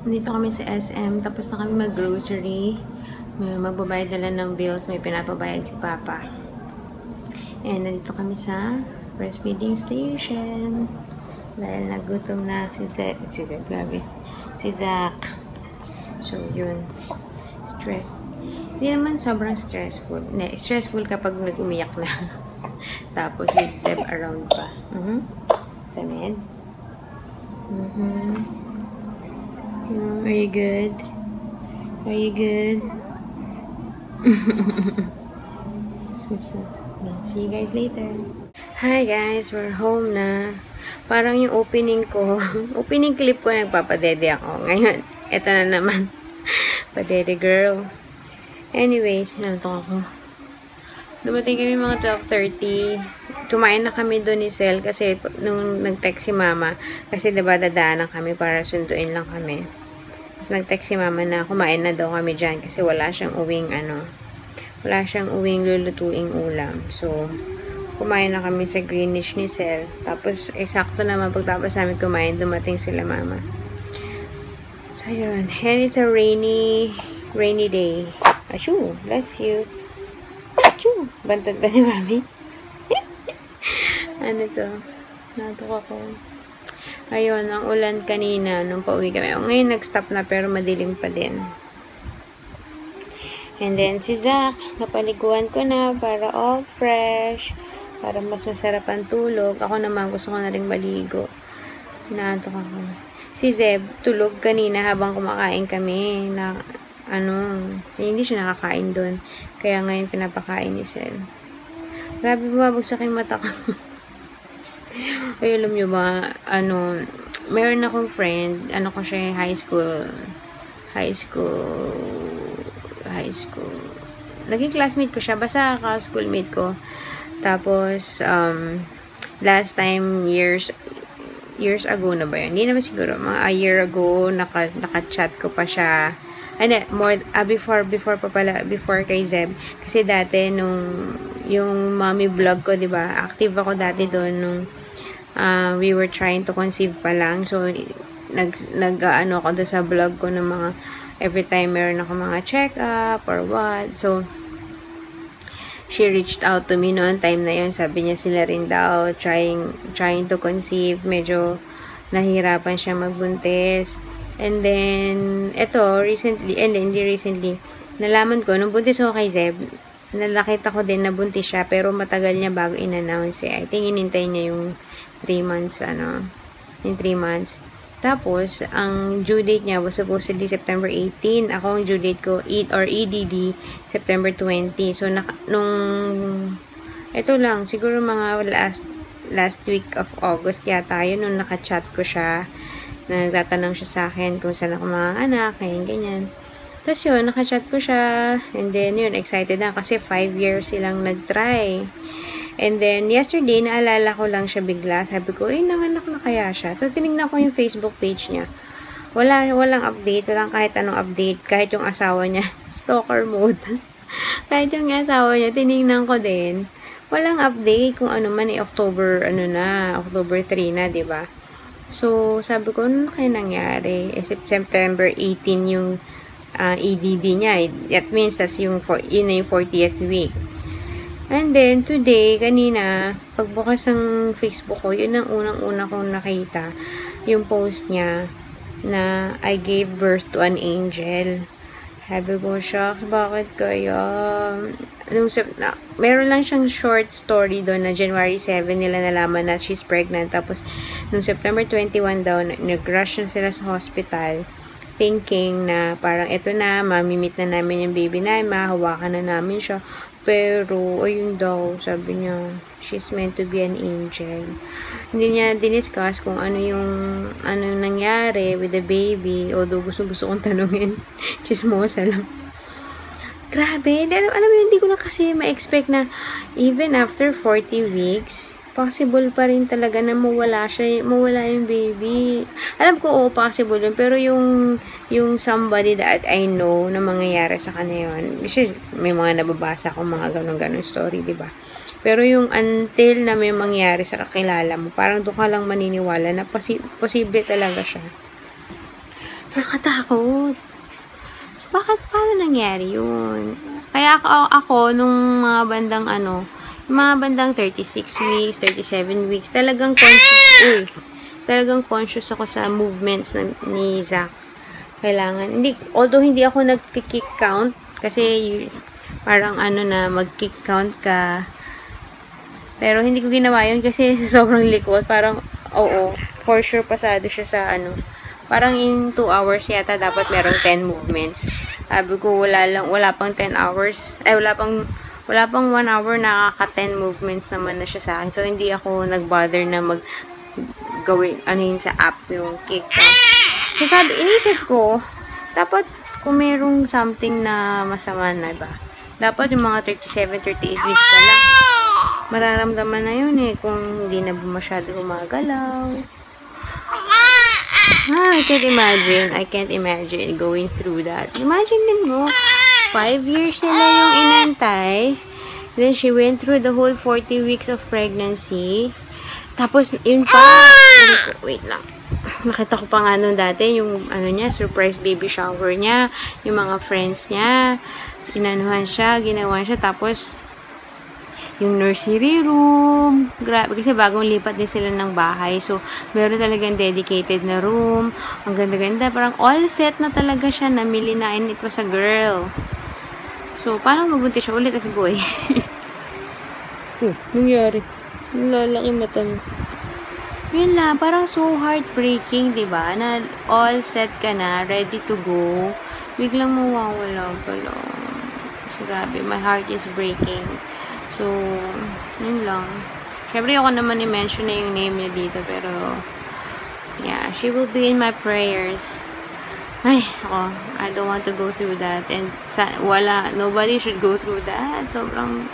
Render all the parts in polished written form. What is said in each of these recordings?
Nandito kami sa SM, tapos na kami mag-grocery. Magbabayad na lang ng bills, may pinapabayad si Papa. And nandito kami sa breastfeeding station. Dahil nagutom na si Zach. So, yun. Stress. Hindi naman sobrang stressful. Stressful kapag nag-umiyak na. Tapos with Zeb around pa. Samid. Are you good? Are you good? See you guys later. Hi guys, we're home na. Parang yung opening ko, opening clip ko, nagpapadede ako. Ngayon, eto na naman. Padede girl. Anyways, nandito ako. Dumating kami mga 12:30. Kumain na kami doon ni Sel kasi nung nag-text si Mama, kasi diba dadaanan kami para sunduin lang kami. Tapos nag-text si Mama na kumain na daw kami dyan kasi wala siyang uwing lulutuing ulam. So, kumain na kami sa Greenwich ni Sel. Tapos, eksakto naman pagtapos namin kumain, dumating sila Mama. So, yun. And it's a rainy day. Achoo! Bless you. Achoo! Bantad ba ni Mami? Ano to? Natok ako. Ayun, ang ulan kanina nung pauwi kami. Ngayon nag-stop na pero madilim pa din. And then si Zach, napaliguan ko na para all fresh. Para mas masarap ang tulog. Ako naman gusto ko na rin maligo. Natok ako. Si Zeb, tulog kanina habang kumakain kami. Hindi siya nakakain doon. Kaya ngayon pinapakain ni Sel. Grabe, bumabagsak yung mata ko. Ay, alam nyo ba, meron akong friend, ko siya, high school. Naging classmate ko siya, basta ka-schoolmate ko. Tapos, last time, years ago na ba yun? Hindi naman siguro, mga a year ago, naka-chat ko pa siya. Before kay Zeb. Kasi dati, yung mommy vlog ko, diba, active ako dati doon, nung we were trying to conceive pa lang. So, ako doon sa vlog ko ng mga, every time meron ako mga check-up or what. So, she reached out to me noon, time na yun. Sabi niya sila rin daw, trying to conceive. Medyo nahirapan siya magbuntis. And then, hindi recently, nalaman ko, nung buntis ako kay Zeb, nakita ko din na buntis siya, pero matagal niya bago in-announce eh. I think inintay niya yung 3 months, yung 3 months. Tapos, ang due date niya was supposedly September 18. Ako, ang due date ko, EDD, September 20. So, ito lang, siguro mga last week of August yata, yun, nung naka-chat ko siya, na nagtatanong siya sa akin kung saan ako mga anak, ganyan. Tapos yun, nakachat ko siya, and then yun, excited na kasi 5 years silang nag-try. And then, yesterday, naalala ko lang siya bigla. Sabi ko, nanganak na kaya siya? So, tinignan ko yung Facebook page niya. Walang update, walang kahit anong update, kahit yung asawa niya, stalker mode. Kahit yung asawa niya, tinignan ko din. Walang update kung ano man, October 3 na, diba? So, sabi ko, ano kaya nangyari? September 18 yung EDD niya. That means that's yun na yung 40th week. And then, today, kanina, pagbukas ng Facebook ko, yun ang unang-una kong nakita. Yung post niya na I gave birth to an angel. Sabi ko, shucks, bakit kaya? Meron lang siyang short story doon na January 7 nila nalaman na she's pregnant. Tapos, nung September 21 daw, nag-rush na sila sa hospital thinking na parang eto na, mamimit na namin yung baby na, mahawakan na namin siya. Pero, ayun daw, sabi niya, she's meant to be an angel. Hindi niya diniscuss kung ano yung nangyari with the baby. Although, gusto kong tanungin. Chismosa lang. Grabe. Alam mo, hindi ko na kasi ma-expect na even after 40 weeks, possible pa rin talaga na mawala yung baby. Alam ko, oo, possible yun. Pero yung somebody that I know na mangyayari sa kanya yun, kasi may mga nababasa akong mga ganun-ganun story, diba? Pero yung until na may mangyari sa kakilala mo, parang doon ka lang maniniwala na posible talaga siya. Nakatakot. Bakit, paano nangyari yun? Kaya ako nung mga bandang 36 weeks, 37 weeks, talagang conscious ako sa movements ni Zach. Although hindi ako nag-kick count, kasi parang na mag-kick count ka. Pero hindi ko ginawa yun kasi sobrang likot. Parang, for sure pasado siya sa parang in 2 hours yata dapat merong 10 movements. Sabi ko, wala pang 10 hours. Wala pang 1 hour, nakaka-10 movements naman na siya sa akin. So, hindi ako nag-bother na gawin, yun sa app, yung kick count. So, inisip ko, dapat kung merong something na masama na ba, dapat yung mga 37, 38 weeks pa lang, mararamdaman na yun kung hindi na masyado gumagalaw. I can't imagine going through that. Imagine din mo, 5 years nila yung inantay. Then, she went through the whole 40 weeks of pregnancy. Tapos, yun pa. Wait lang. Nakita ko pa nga nung dati, yung, surprise baby shower niya. Yung mga friends niya. Ginawa siya. Tapos, yung nursery room. Grabe, kasi bagong lipat din sila ng bahay. So, meron talagang dedicated na room. Ang ganda-ganda. Parang all set na talaga siya. Namili na, and it was a girl. So, paano mabuntis siya ulit as a boy? Nangyari. Lalaki mata mo. Yun lang, parang so heartbreaking, diba? Na all set ka na, ready to go. Biglang mawawala pala. So, grabe, my heart is breaking. So, yun lang. Siyempre, ako naman i-mention na yung name niya dito, pero, yeah, she will be in my prayers. Ay, I don't want to go through that. And, nobody should go through that. Sobrang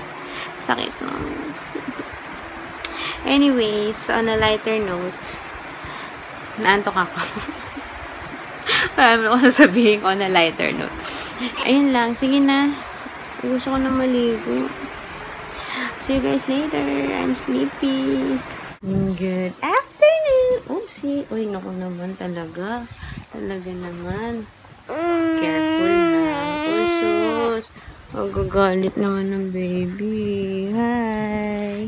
sakit, no? Anyways, on a lighter note, naantok ako. Marami ako sasabihin on a lighter note. Ayun lang, sige na. Gusto ko na maligo. See you guys later. I'm sleepy. Good afternoon. Oopsie. Uy, naku naman talaga. Talaga naman. Careful na. Usos. Magagalit naman ng baby. Hi.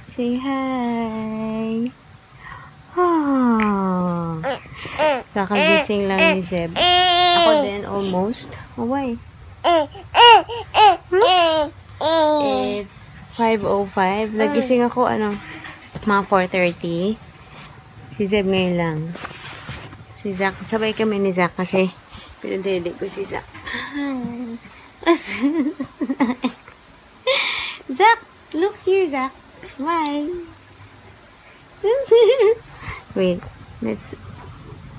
Say hi. Oh. Kakagising lang ni Zeb. Ako din, almost. Oh, why? It's 5:05. Nagising ako, mga 4:30. Si Zeb ngayon lang. Si Zach, sabay kami ni Zach kasi pinadede ko si Zach. Zach, look here, Zach. Smile. Wait, let's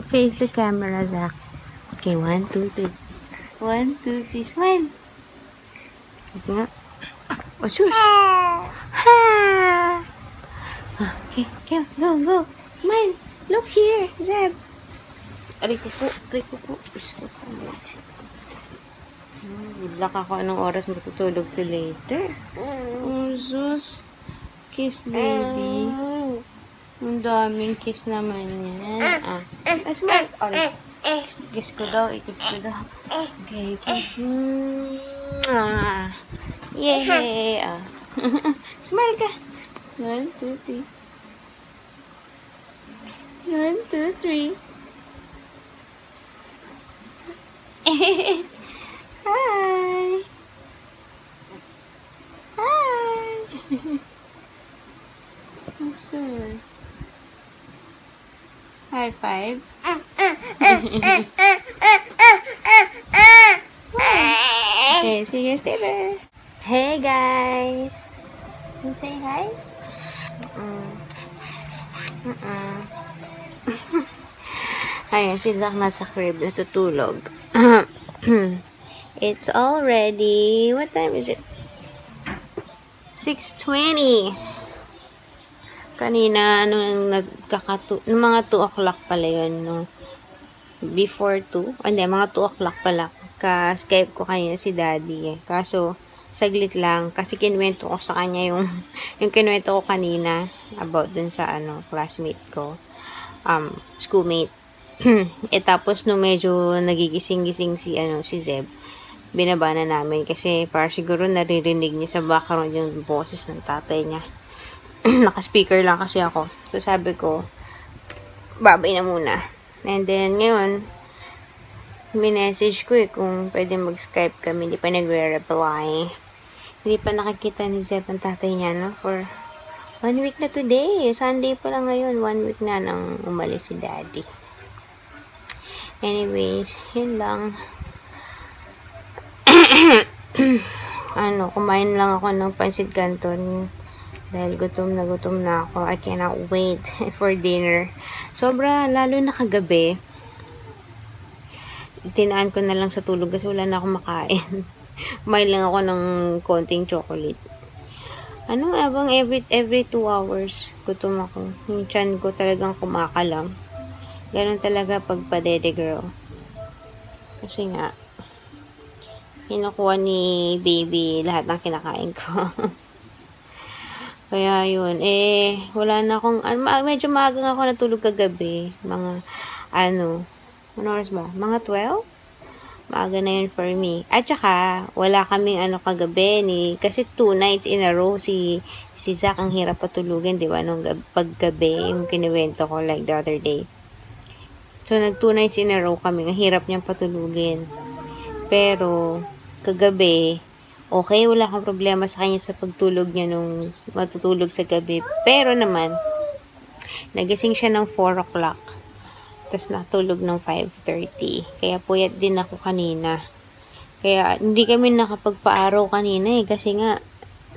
face the camera, Zach. Okay, 1, 2, 3. 1, 2, 3, smile. Okay nga. Oh, shush. Ha! Okay, go. Smile. Look here, Zeb. Aray ko po. Isko po. Good luck ako anong oras matutulog to later. Oh, sus. Kiss, baby. Ang daming kiss naman yan. Smile. Kiss ko daw. Okay, kiss. Yay! Smile ka. 1, 2, 3. 1, 2, 3. Hi! Awesome. High five. Okay, see you guys later. Hey guys! You say hi? Ayan, si Zach nasa crib, natutulog. It's already, what time is it? 6:20. Kanina, nung mga 2 o'clock pala yun, no? Before 2? Hindi, mga 2 o'clock pala. Ka-Skype ko kanina si Daddy, eh. Kaso, saglit lang. Kasi kinuwento ko sa kanya yung, yung kinuwento ko kanina about dun sa, classmate ko. Schoolmate. Tapos, nung medyo nagigising-gising si Zeb, binaba na namin. Kasi, para siguro naririnig niya sa background yung boses ng tatay niya. Naka-speaker lang kasi ako. So, sabi ko, babay na muna. And then, ngayon, minessage ko kung pwede mag-Skype kami. Hindi pa nagre-reply. Hindi pa nakikita ni Zeb ang tatay niya, no? For 1 week na today. Sunday pa lang ngayon. 1 week na nang umalis si Daddy. Anyways, yun lang. Kumain lang ako ng pancit canton. Dahil gutom na ako. I cannot wait for dinner. Sobra, lalo na kagabi. Tinaan ko na lang sa tulog kasi wala na akong makain. Kumain lang ako ng konting chocolate. Abang every 2 hours, gutom ako. Yung tiyan ko talagang kumakalam. Ganon talaga pag padede girl. Kasi nga, kinukuha ni baby lahat ng kinakain ko. Kaya yun, wala na akong, medyo maaga ako natulog kagabi. Mga, ano oras ba? Mga 12? Maaga na yun for me. At saka, wala kaming kagabi kasi 2 nights in a row si Zach ang hirap patulugin, di ba? Nung paggabi, yung kiniwento ko like the other day. So, 2 nights in a row kami. Ang hirap niyang patulugin. Pero, kagabi, okay, wala kang problema sa kanya sa pagtulog niya nung matutulog sa gabi. Pero naman, nagising siya ng 4 o'clock. Tapos natulog ng 5:30. Kaya puyat din ako kanina. Kaya hindi kami nakapagpa-araw kanina kasi nga,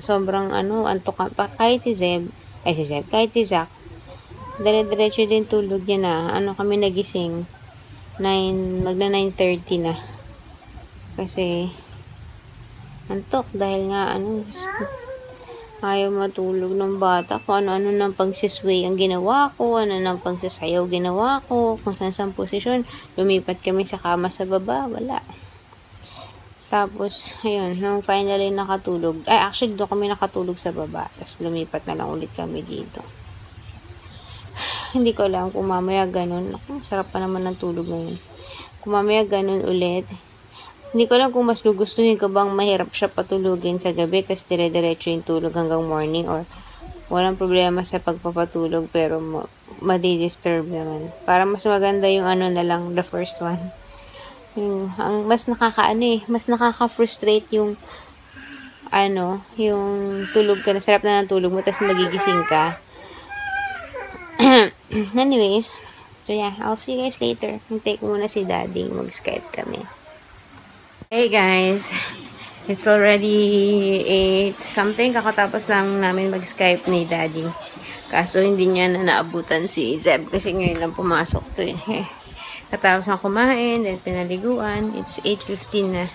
sobrang antok pa. Kahit si Zach, dire-diretso din tulog niya na. Kami nagising, magna 9:30 na. Kasi, antok dahil nga ayaw matulog ng bata. Kung ano-ano ng pagsisway ang ginawa ko, ano ng pagsasayaw ginawa ko, kung saan posisyon, lumipat kami sa kama sa baba, wala. Tapos, ayun, nung finally nakatulog, actually doon kami nakatulog sa baba, tapos lumipat na lang ulit kami dito. Hindi ko alam kung mamaya ganun. Sarap pa naman ng tulog ngayon. Kung mamaya ganun ulit, hindi ko alam kung mas gugustuhin ko bang mahirap siya patulugin sa gabi tapos dire-diretso yung tulog hanggang morning or walang problema sa pagpapatulog pero madi-disturb naman. Para mas maganda yung na lang, the first one. Ang mas mas nakaka-frustrate yung yung tulog ka, sarap na ng tulog mo tapos magigising ka. Anyways, so yeah, I'll see you guys later. Hintay ko muna si Daddy, mag-Skype kami. Hey guys, it's already 8 something. Kakatapos lang namin mag-Skype ni Daddy. Kaso hindi niya na naabutan si Zeb kasi ngayon lang pumasok to eh. Katapos na kumain, then pinaliguan. It's 8:15 na.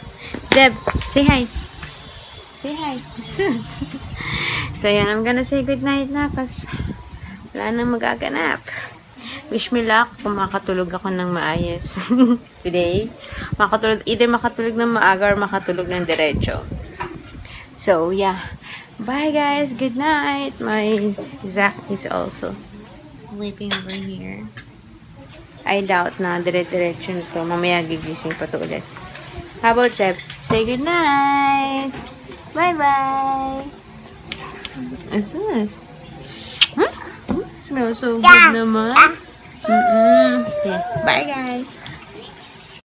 Zeb, say hi. Say hi. So yan, I'm gonna say goodnight na pas wala nang magaganap. Wish me luck kung makatulog ako ng maayos today. Either makatulog ng maaga or makatulog ng diretso. So, yeah. Bye, guys. Good night. My Zach is also sleeping over here. I doubt na dire-diretso nito. Mamaya gigising pa to ulit. How about Zeb? Say good night. Bye-bye. Asus. Huh? Smells so good naman. Yeah. Bye, guys.